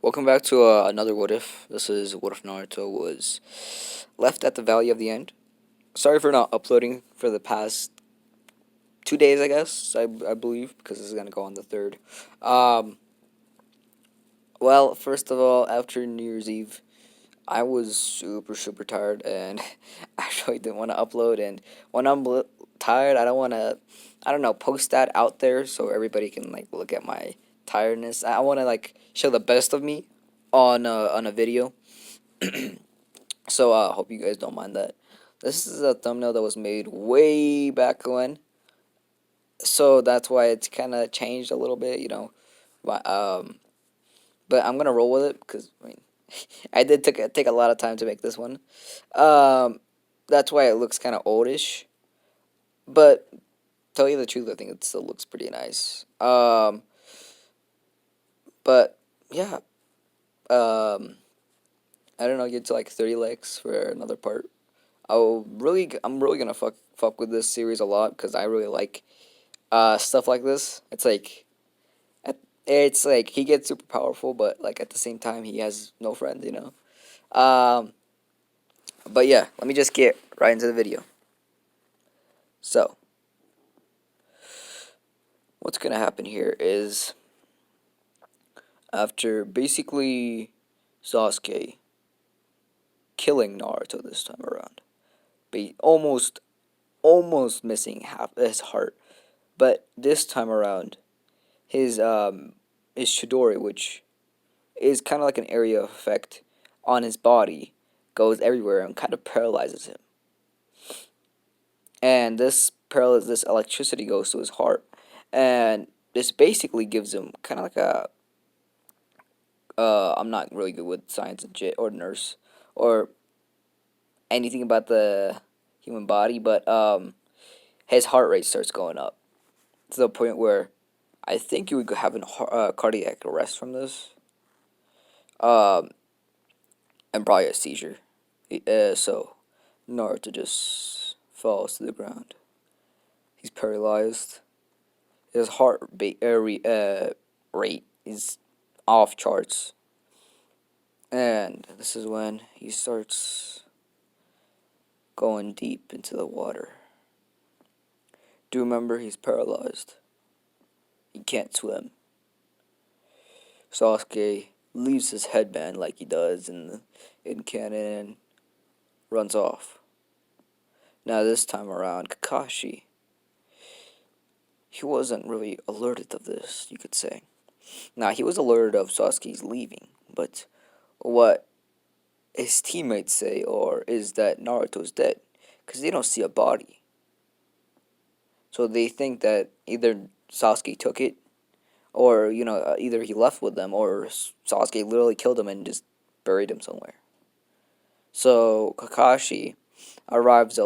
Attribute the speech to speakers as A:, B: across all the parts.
A: Welcome back to another What If. This is What If Naruto was left at the Valley of the End. Sorry for not uploading for the past 2 days, I guess, I believe, because this is going to go on the 3rd. Um, well, first of all, after New Year's Eve, I was super tired and I really didn't want to upload. And when I'm tired, I don't want to, I don't know, post that out there so everybody can, like, look at my tiredness. I want to, like, show the best of me on a video. So hope you guys don't mind that. This is a thumbnail that was made way back when, so that's why it's kind of changed a little bit, you know. But but I'm gonna roll with it because I mean, I did take a lot of time to make this one. Um, that's why it looks kind of oldish. But tell you the truth, I think it still looks pretty nice. But yeah. Um, I don't know. Get to like 30 likes for another part. I'm really gonna fuck with this series a lot because I really like stuff like this. It's like he gets super powerful, but like at the same time he has no friends, you know. Um, but yeah, let me just get right into the video. So what's gonna happen here is after basically Sasuke killing Naruto this time around, almost missing half his heart, but this time around his Chidori, which is kind of like an area effect on his body, goes everywhere and kind of paralyzes him. And this electricity goes to his heart, and this basically gives him kind of like a I'm not really good with science or nurse or anything about the human body, but his heart rate starts going up to the point where I think you would have a cardiac arrest from this. Um, and probably a seizure. So Naruto just falls to the ground. He's paralyzed. His rate is off charts, and this is when he starts going deep into the water. Do remember he's paralyzed. He can't swim. Sasuke leaves his headband like he does in canon and runs off. Now this time around, Kakashi, he wasn't really alerted of this, you could say. Now, he was alerted of Sasuke's leaving, but what his teammates say is that Naruto's dead, because they don't see a body. So they think that either Sasuke took it, or, you know, either he left with them, or Sasuke literally killed him and just buried him somewhere. So Kakashi arrives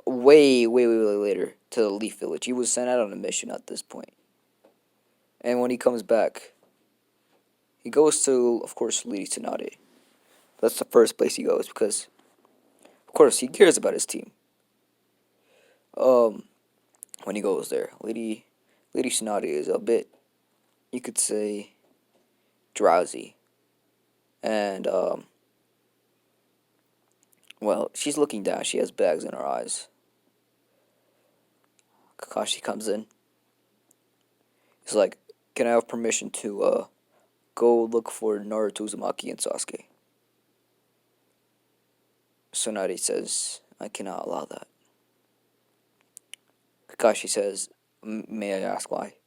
A: way later to the Leaf Village. He was sent out on a mission at this point. And when he comes back, he goes to, of course, Lady Tsunade. That's the first place he goes because, of course, he cares about his team. Um, when he goes there, Lady Tsunade is a bit, you could say, drowsy, and well, she's looking down. She has bags in her eyes. Kakashi comes in. He's like, "Can I have permission to go look for Naruto Uzumaki and Sasuke?" Tsunade says, "I cannot allow that." Kakashi says, "May I ask why?"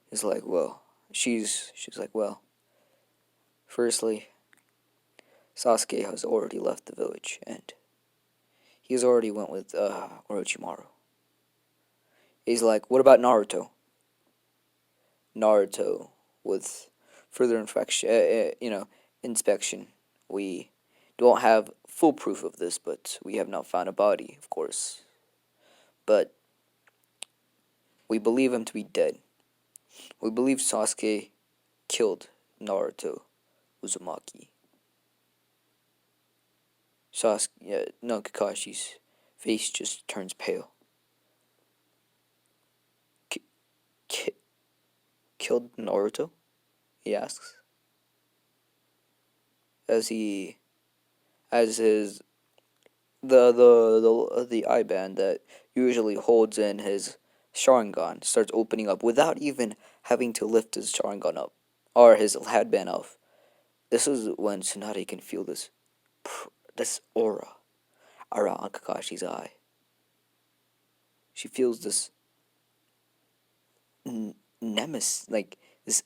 A: He's like, "Well," she's like, "Well, firstly, Sasuke has already left the village, and he's already went with Orochimaru." He's like, "What about Naruto?" Naruto, with further inspection, we don't have full proof of this, but we have not found a body, of course. But we believe him to be dead. We believe Sasuke killed Naruto Uzumaki. No, Kakashi's face just turns pale. K- Killed Naruto? He asks. as he as his the eye band that usually holds in his Sharingan starts opening up without even having to lift his Sharingan up or his headband off. This is when Tsunade can feel this aura on Kakashi's eye. She feels this nemesis, like this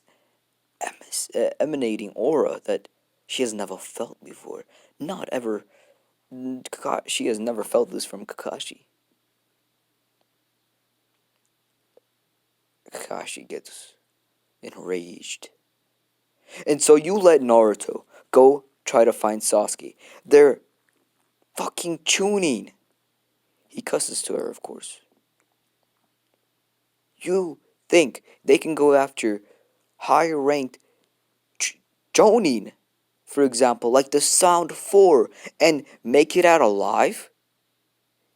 A: emanating aura that she has never felt before. Not ever. She has never felt this from Kakashi. Kakashi gets enraged. And so you let Naruto go try to find Sasuke. They're fucking tuning. He cusses to her, of course. You think they can go after higher ranked Jonin, for example, like the Sound 4, and make it out alive?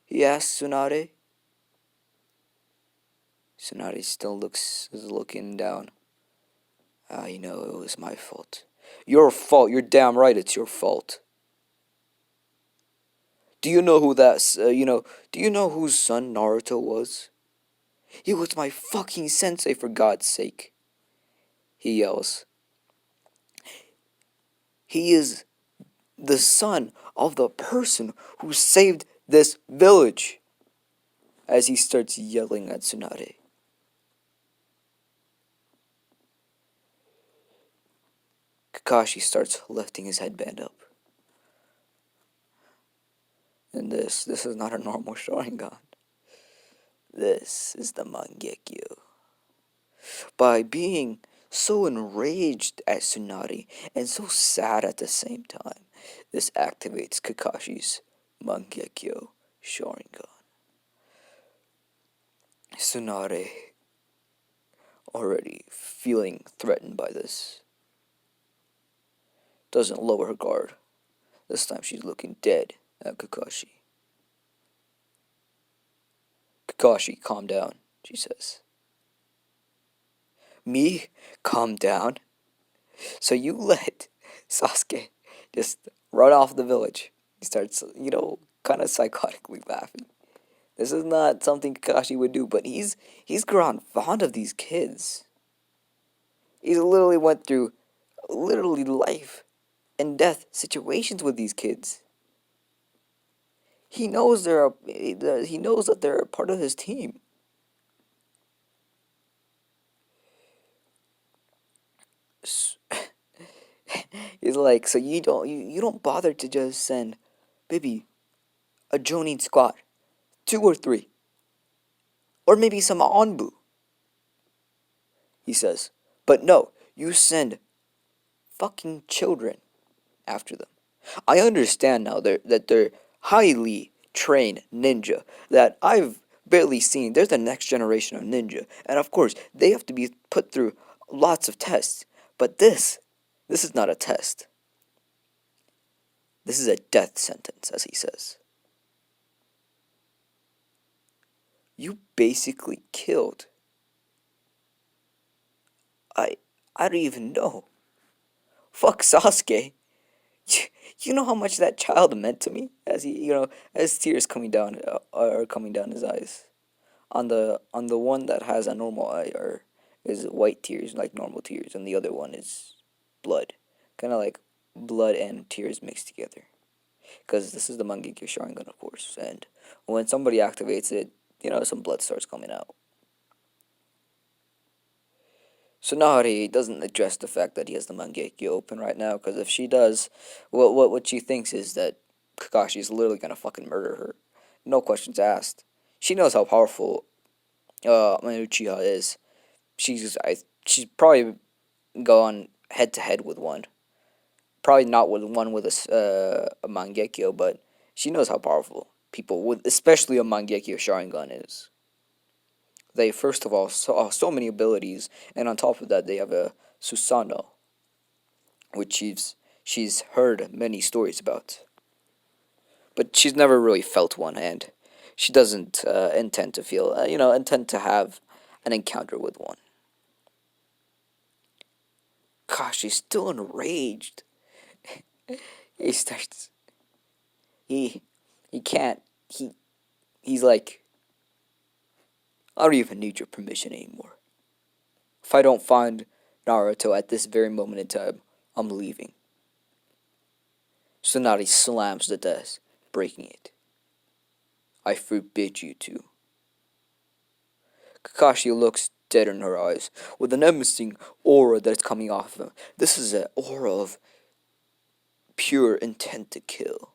A: He asks Tsunade. Tsunade still is looking down. I know it was my fault. Your fault. You're damn right it's your fault. Do you know who do you know whose son Naruto was? He was my fucking sensei, for God's sake. He yells. He is the son of the person who saved this village. As he starts yelling at Tsunade. Kakashi starts lifting his headband up. And this is not a normal Sharingan. This is the Mangekyo. By being so enraged at Tsunade and so sad at the same time, this activates Kakashi's Mangekyo Sharingan. Tsunade, already feeling threatened by this, doesn't lower her guard. This time she's looking dead at Kakashi. Kakashi, calm down, she says. Me? Calm down? So you let Sasuke just run off the village. He starts, kind of psychotically laughing. This is not something Kakashi would do, but he's grown fond of these kids. He's literally went through literally life and death situations with these kids. He knows he knows that they're a part of his team. He's like, so you don't bother to just send maybe a Jonin squad, 2 or 3, or maybe some Anbu. He says, but no, you send fucking children after them. I understand now that they're highly trained ninja that I've barely seen. They're the next generation of ninja, and of course they have to be put through lots of tests. But this is not a test. This is a death sentence, as he says. You basically killed. I I don't even know. Fuck Sasuke. You know how much that child meant to me as as tears coming down are coming down his eyes. On the one that has a normal eye or is white tears like normal tears, and the other one is blood, kind of like blood and tears mixed together. Because this is the Mangekyo Sharingan, of course, and when somebody activates it, some blood starts coming out. So Nahari doesn't address the fact that he has the Mangekyo open right now, because if she does, what she thinks is that Kakashi is literally gonna fucking murder her. No questions asked. She knows how powerful Uchiha is. She's probably gone head to head with one. Probably not with one with a Mangekyo, but she knows how powerful people with, especially a Mangekyo Sharingan is. They first of all saw so many abilities, and on top of that, they have a Susanoo, which she's heard many stories about, but she's never really felt one, and she doesn't intend to have an encounter with one. Gosh, she's still enraged. he starts. He he can't. He's like, I don't even need your permission anymore. If I don't find Naruto at this very moment in time, I'm leaving. Tsunade slams the desk, breaking it. I forbid you to. Kakashi looks dead in her eyes, with an menacing aura that's coming off of him. This is an aura of pure intent to kill.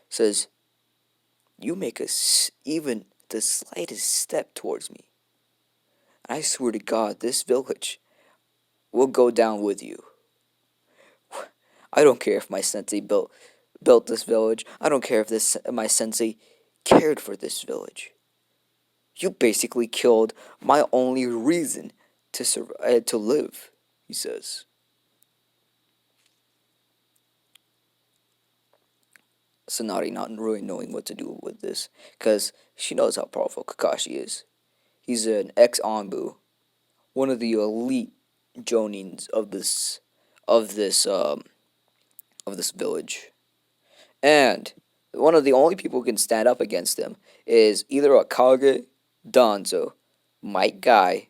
A: Says, you make even the slightest step towards me, I swear to God, this village will go down with you. I don't care if my sensei built this village. I don't care if this my sensei cared for this village. You basically killed my only reason to live, he says. Tsunade not really knowing what to do with this, because she knows how powerful Kakashi is. He's an ex-Anbu, one of the elite Jonins of this um of this village. And one of the only people who can stand up against him is either a Kage, Danzo, Might Guy,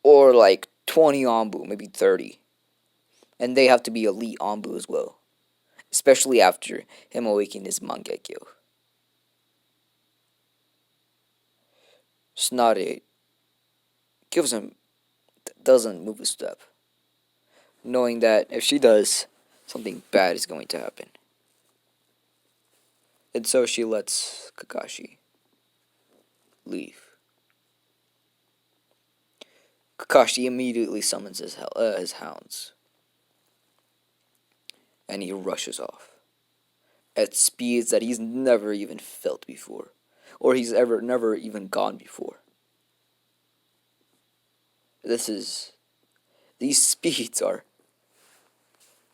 A: or like 20 Anbu, maybe 30. And they have to be elite Anbu as well, especially after him awakening his Mangekyo. Tsunade gives him, doesn't move a step, knowing that if she does, something bad is going to happen. And so she lets Kakashi leave. Kakashi immediately summons his hounds, and he rushes off at speeds that he's never even felt before, or he's ever never even gone before. This is these speeds are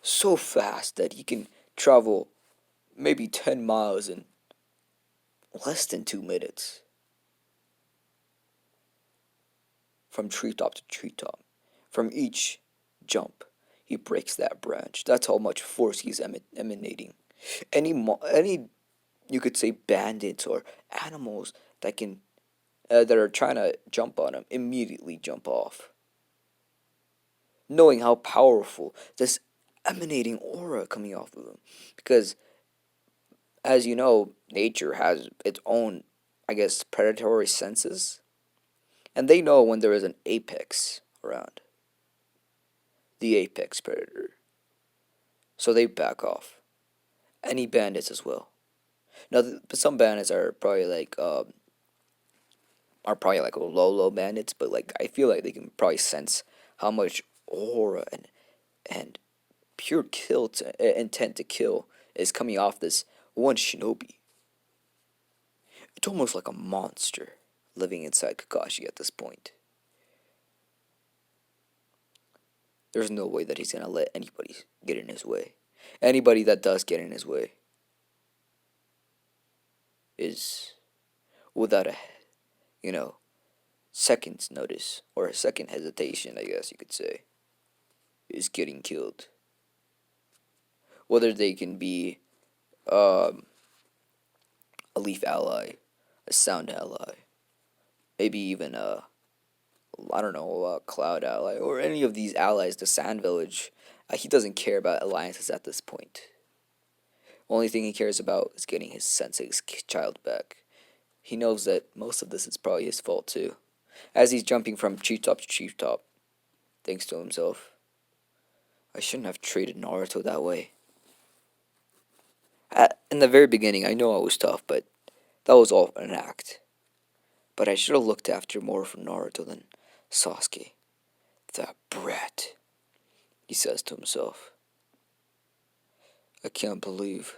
A: so fast that he can travel maybe 10 miles in less than 2 minutes from treetop to treetop. From each jump, he breaks that branch. That's how much force he's emanating. Any you could say bandits or animals that are trying to jump on him immediately jump off, knowing how powerful this emanating aura coming off of him. Because as you know, nature has its own, I guess, predatory senses, and they know when there is an apex around, the apex predator. So they back off. Any bandits as well. Now, some bandits are probably like low bandits, but like I feel like they can probably sense how much aura and pure intent to kill is coming off this one shinobi. It's almost like a monster living inside Kakashi at this point. There's no way that he's gonna let anybody get in his way. Anybody that does get in his way is without a, you know, second's notice or a second hesitation, I guess you could say, is getting killed. Whether they can be um, a leaf ally, a sound ally, maybe even a, I don't know, a cloud ally, or any of these allies, the Sand Village. He doesn't care about alliances at this point. Only thing he cares about is getting his sensei's child back. He knows that most of this is probably his fault too. As he's jumping from treetop to treetop, thinks to himself, I shouldn't have treated Naruto that way. In the very beginning, I know I was tough, but that was all an act. But I should have looked after more from Naruto than Sasuke. That brat, he says to himself. I can't believe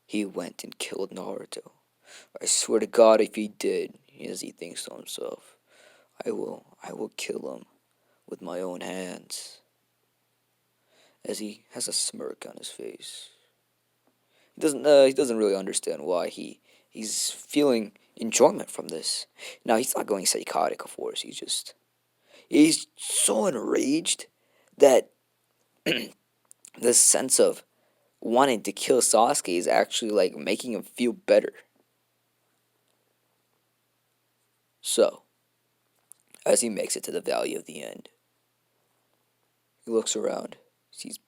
A: he went and killed Naruto. I swear to God, if he did, as he thinks to himself, I will kill him with my own hands. As he has a smirk on his face, he doesn't really understand why he's feeling enjoyment from this. Now he's not going psychotic, of course. He's so enraged that the sense of wanting to kill Sasuke is actually like making him feel better. So, as he makes it to the Valley of the End, he looks around, sees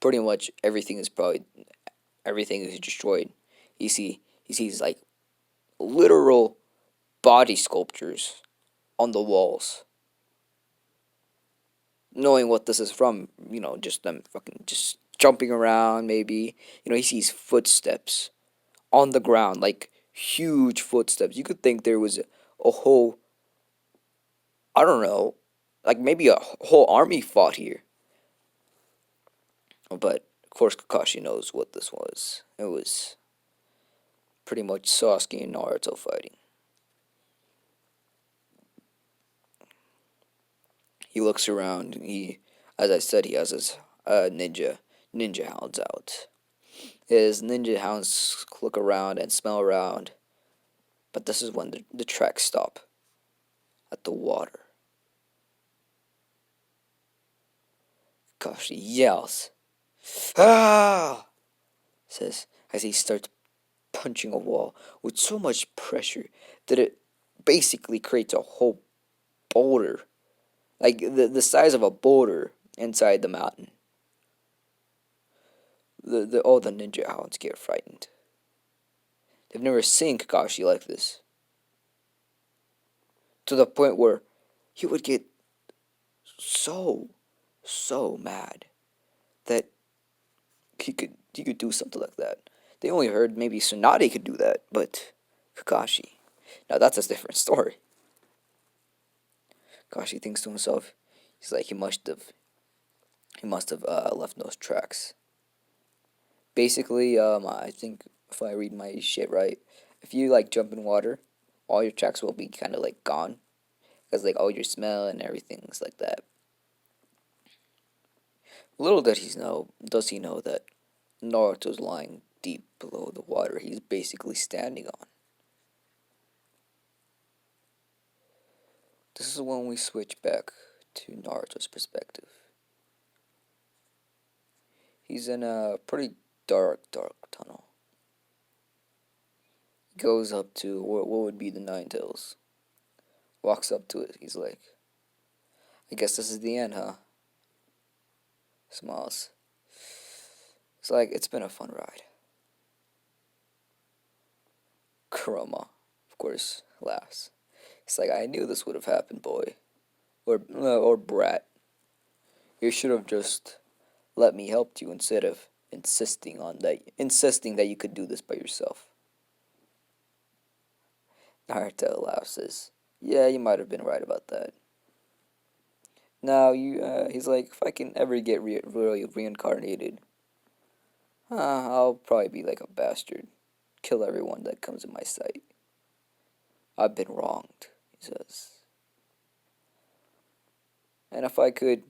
A: pretty much everything is destroyed. He sees like literal body sculptures on the walls. Knowing what this is from, just them fucking just jumping around, maybe. He sees footsteps on the ground, like huge footsteps. You could think there was a whole, I don't know, like maybe a whole army fought here. But of course, Kakashi knows what this was. It was pretty much Sasuke and Naruto fighting. He looks around. As I said, he has his ninja hounds out. His ninja hounds look around and smell around. But this is when the tracks stop at the water. Kakashi yells, "Ah!" says as he starts punching a wall with so much pressure that it basically creates a whole boulder, like the size of a boulder inside the mountain. All the ninja hounds get frightened. They've never seen Kakashi like this. To the point where he would get so, so mad that he could do something like that. They only heard maybe Tsunade could do that, but Kakashi. Now that's a different story. Kakashi thinks to himself, he's like he must have left those tracks. Basically, I think if I read my shit right, if you like jump in water, all your tracks will be kind of like gone, because like all your smell and everything's like that. Little does he know that Naruto's lying deep below the water he's basically standing on. This is when we switch back to Naruto's perspective. He's in a pretty dark tunnel. He goes up to what would be the Nine Tails. Walks up to it. He's like, I guess this is the end, huh? Smiles. It's like, it's been a fun ride. Kurama, of course, laughs. It's like, I knew this would have happened, boy. Or brat. You should have just let me help you instead of insisting that you could do this by yourself. Naruto laughs, says, yeah, you might have been right about that. Now, he's like, if I can ever get really reincarnated, I'll probably be like a bastard. Kill everyone that comes in my sight. I've been wronged, he says. And if I could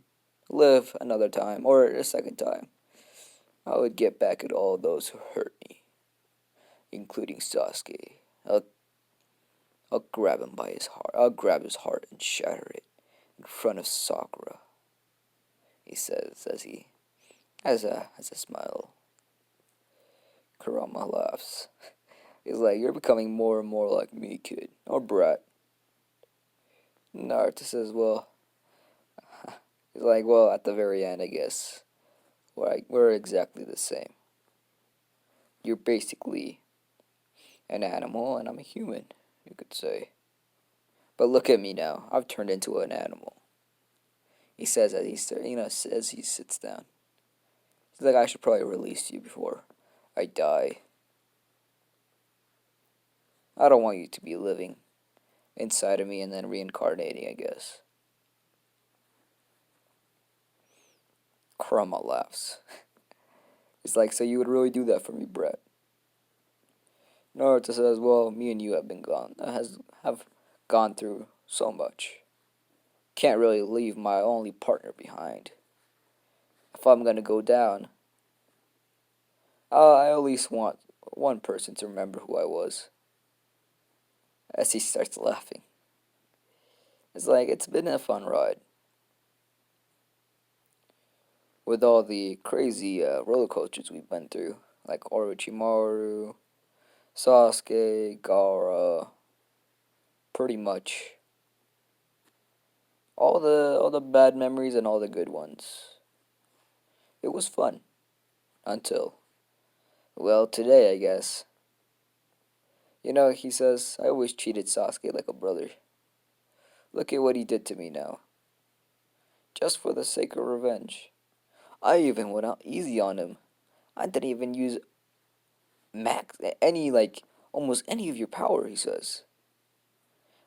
A: live another time, or a second time, I would get back at all those who hurt me, including Sasuke. I'll grab him by his heart. I'll grab his heart and shatter it in front of Sakura, he says as he has a smile. Kurama laughs. He's like, you're becoming more and more like me, kid. Or brat. Naruto says, well, he's like, well, at the very end, I guess, we're exactly the same. You're basically an animal, and I'm a human, you could say. But look at me now. I've turned into an animal. He says as he sits down. He's like, I should probably release you before I die. I don't want you to be living inside of me and then reincarnating, I guess. Kurama laughs. He's like, so you would really do that for me, Brett? Naruto says, well, me and you have gone through so much. Can't really leave my only partner behind. If I'm gonna go down, I at least want one person to remember who I was. As he starts laughing. It's like, it's been a fun ride. with all the crazy roller coasters we've been through, like Orochimaru, Sasuke, Gaara, pretty much all the bad memories and all the good ones. It was fun until well today I guess. He says I always treated Sasuke like a brother. Look at what he did to me now, just for the sake of revenge. I even went out easy on him. I didn't even use max any almost any of your power. He says.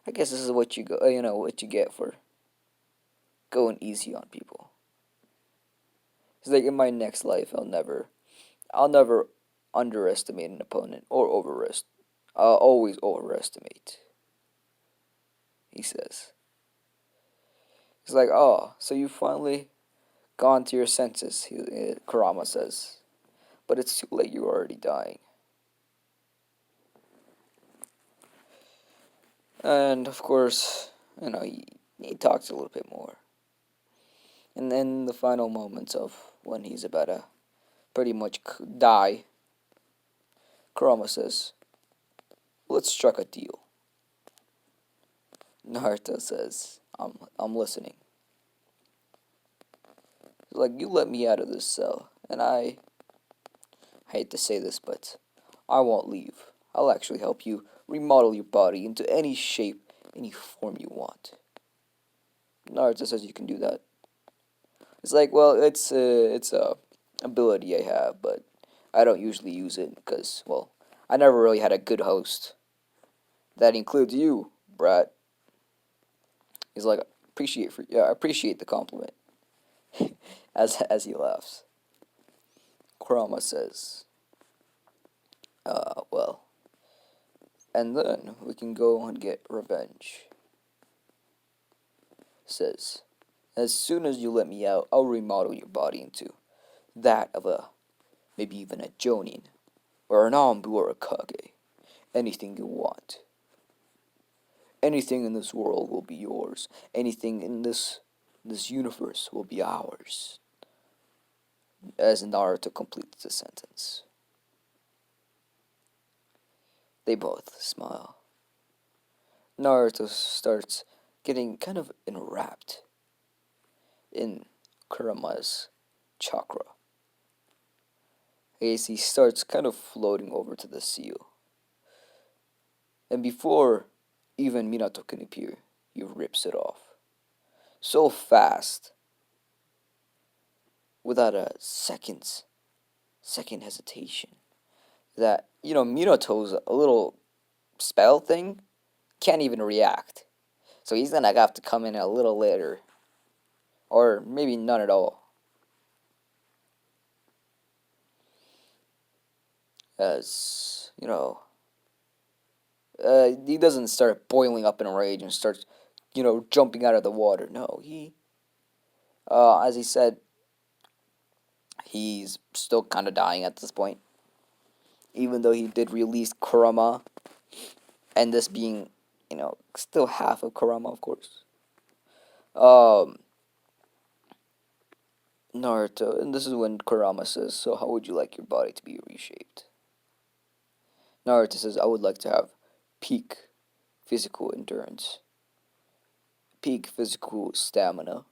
A: I guess this is what what you get for going easy on people. It's like in my next life, I'll never underestimate an opponent or overestimate. I'll always overestimate. He says. He's like, oh, so you finally gone to your senses. Kurama says, but it's too late. You're already dying. And of course, he talks a little bit more. And then the final moments of when he's about to pretty much die, Kurama says, let's strike a deal. Naruto says, I'm listening. He's like, you let me out of this cell, and I hate to say this, but I won't leave. I'll actually help you remodel your body into any shape, any form you want. Naruto says you can do that. It's like, well, it's a ability I have, but I don't usually use it because, well, I never really had a good host. That includes you, brat. He's like, I appreciate the compliment. as he laughs. Kurama says, well, and then we can go and get revenge. Says, as soon as you let me out, I'll remodel your body into that of maybe even a Jonin, or an Anbu or a Kage. Anything you want. Anything in this world will be yours. Anything in this universe will be ours. As Naruto completes the sentence. They both smile. Naruto starts getting kind of enwrapped in Kurama's chakra. As he starts kind of floating over to the seal. And before even Minato can appear, he rips it off. So fast, without a second hesitation, that, Minato's a little spell thing can't even react. So he's gonna have to come in a little later. Or maybe none at all. As, he doesn't start boiling up in rage and starts, jumping out of the water. No, as he said, he's still kind of dying at this point. Even though he did release Kurama, and this being, still half of Kurama, of course. Um, Naruto, and this is when Kurama says, so how would you like your body to be reshaped? Naruto says, I would like to have peak physical endurance, peak physical stamina,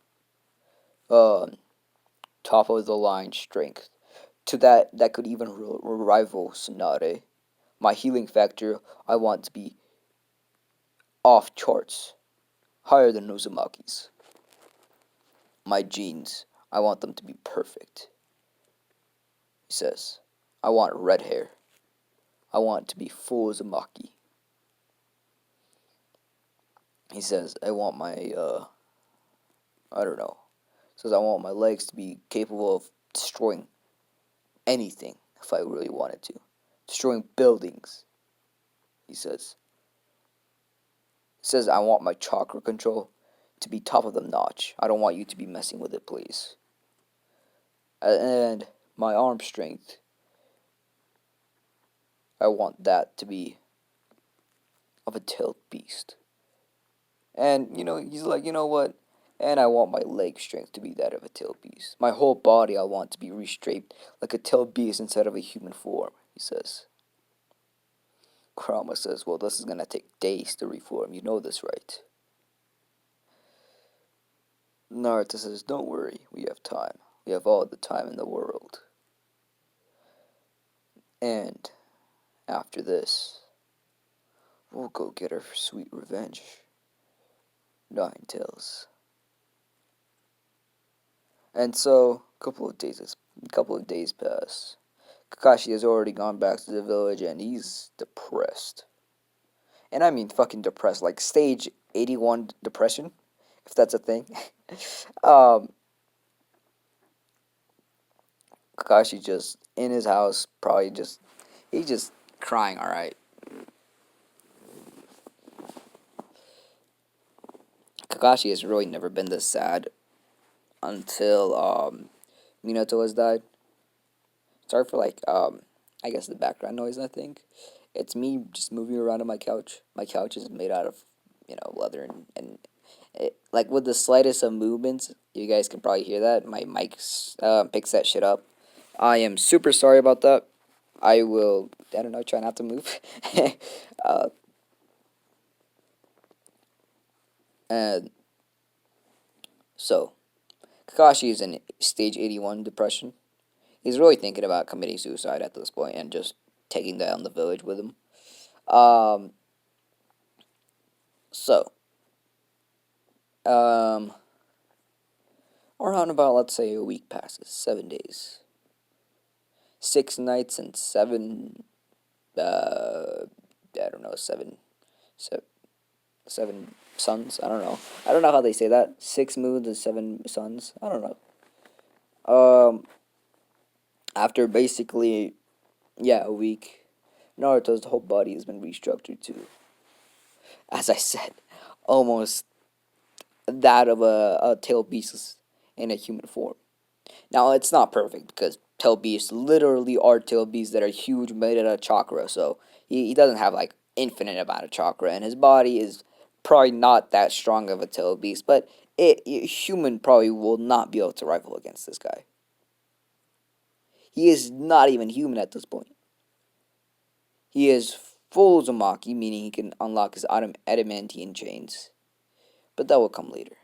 A: um, top of the line strength. To that could even rival Tsunade. My healing factor, I want to be off charts, higher than Uzumaki's. My genes, I want them to be perfect. He says, I want red hair. I want it to be full Uzumaki. He says, I want my, I don't know. He says, I want my legs to be capable of destroying anything if I really wanted to. Destroying buildings, he says. He says, I want my chakra control to be top of the notch. I don't want you to be messing with it, please. And my arm strength, I want that to be of a tailed beast. And, he's like, you know what? And I want my leg strength to be that of a tail beast. My whole body I want to be reshaped like a tail beast instead of a human form, he says. Kurama says, well, this is gonna take days to reform. You know this, right? Naruto says, don't worry, we have time. We have all the time in the world. And after this, we'll go get our sweet revenge. Nine Tails. And so, a couple of days pass. Kakashi has already gone back to the village and he's depressed. And I mean fucking depressed, like stage 81 depression, if that's a thing. um, Kakashi just in his house, probably he's just crying, alright. Kakashi has really never been this sad until Minato has died. Sorry for I guess the background noise. I think it's me just moving around on my couch. My couch is made out of leather and it, like with the slightest of movements, you guys can probably hear that. My mic picks that shit up. I am super sorry about that. I will. I don't know. Try not to move. uh, and so Kakashi is in stage 81 depression. He's really thinking about committing suicide at this point and just taking down the village with him. Um, so, um, around about, let's say, a week passes, 7 days. 6 nights and I don't know, seven, seven suns. I don't know. I don't know how they say that. 6 moons and 7 suns. I don't know. After basically, yeah, a week, Naruto's whole body has been restructured to, as I said, almost that of a tail beast in a human form. Now, it's not perfect because tail beasts literally are tail beasts that are huge, made out of chakra. So he doesn't have like infinite amount of chakra, and his body is probably not that strong of a tail beast. But human probably will not be able to rival against this guy. He is not even human at this point. He is full Uzumaki, meaning he can unlock his adamantine chains. But that will come later.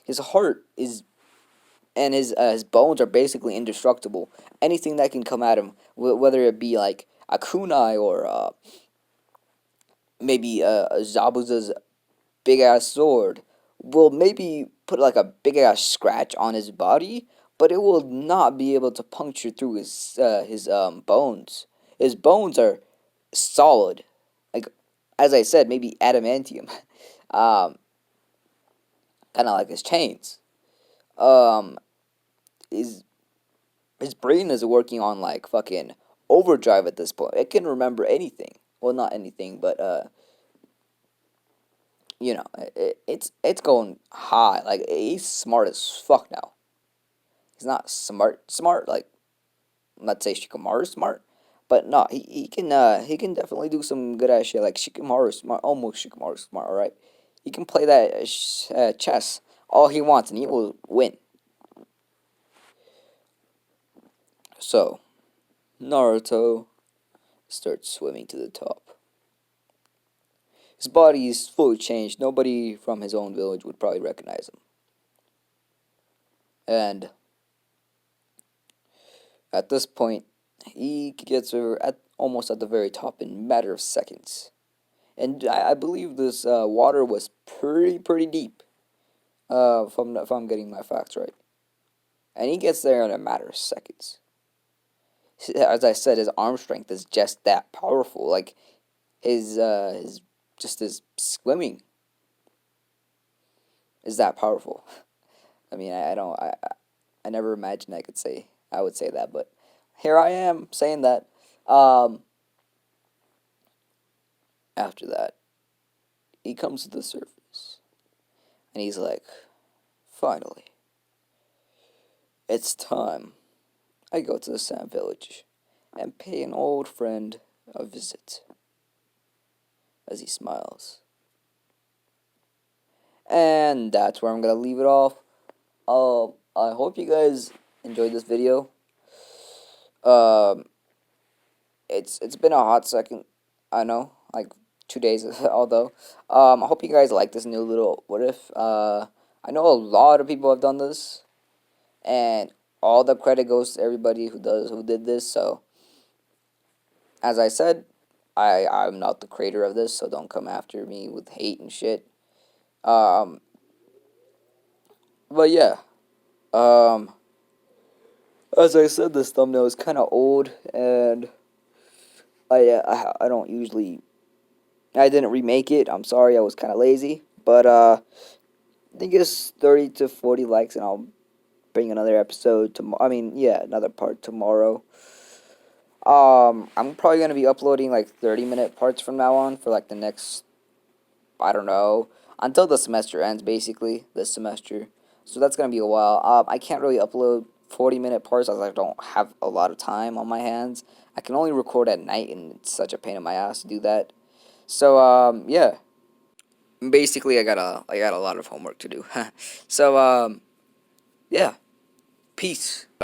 A: His heart is and his bones are basically indestructible. Anything that can come at him, whether it be like a kunai or maybe Zabuza's big ass sword, will maybe put like a big ass scratch on his body, but it will not be able to puncture through his bones. His bones are solid, like as I said, maybe adamantium, um, kind of like his chains. Um, his his brain is working on like fucking overdrive at this point. It can remember anything. Well, not anything, but it's going high. Like he's smart as fuck now. He's not smart like let's say Shikamaru smart, but no, he can definitely do some good ass shit like Shikamaru smart, almost Shikamaru smart. All right, he can play that chess all he wants and he will win. So Naruto starts swimming to the top. His body is fully changed. Nobody from his own village would probably recognize him. And at this point, he gets almost at the very top in a matter of seconds. And I believe this water was pretty deep. If I'm getting my facts right. And he gets there in a matter of seconds. As I said, his arm strength is just that powerful. Like his swimming is that powerful. I mean, I never imagined I would say that, but here I am saying that. Um, After that, he comes to the surface, and he's like, "Finally, it's time. I go to the Sand Village, and pay an old friend a visit." As he smiles, And that's where I'm gonna leave it off. I hope you guys enjoyed this video. Um, it's been a hot second. I know, like 2 days, although. I hope you guys like this new little what if. I know a lot of people have done this, and all the credit goes to everybody who did this. So, as I said, I'm not the creator of this, so don't come after me with hate and shit. Um, but yeah. Um, as I said, this thumbnail is kind of old, and I don't usually. I didn't remake it. I'm sorry, I was kind of lazy, but I think it's 30 to 40 likes, and I'll bring another episode tomorrow. I mean, yeah, another part tomorrow. I'm probably gonna be uploading like 30-minute parts from now on for like the next, I don't know, until the semester ends, basically this semester. So that's gonna be a while. I can't really upload 40-minute parts as I don't have a lot of time on my hands. I can only record at night, and it's such a pain in my ass to do that. So yeah, basically I got a lot of homework to do. So yeah, peace.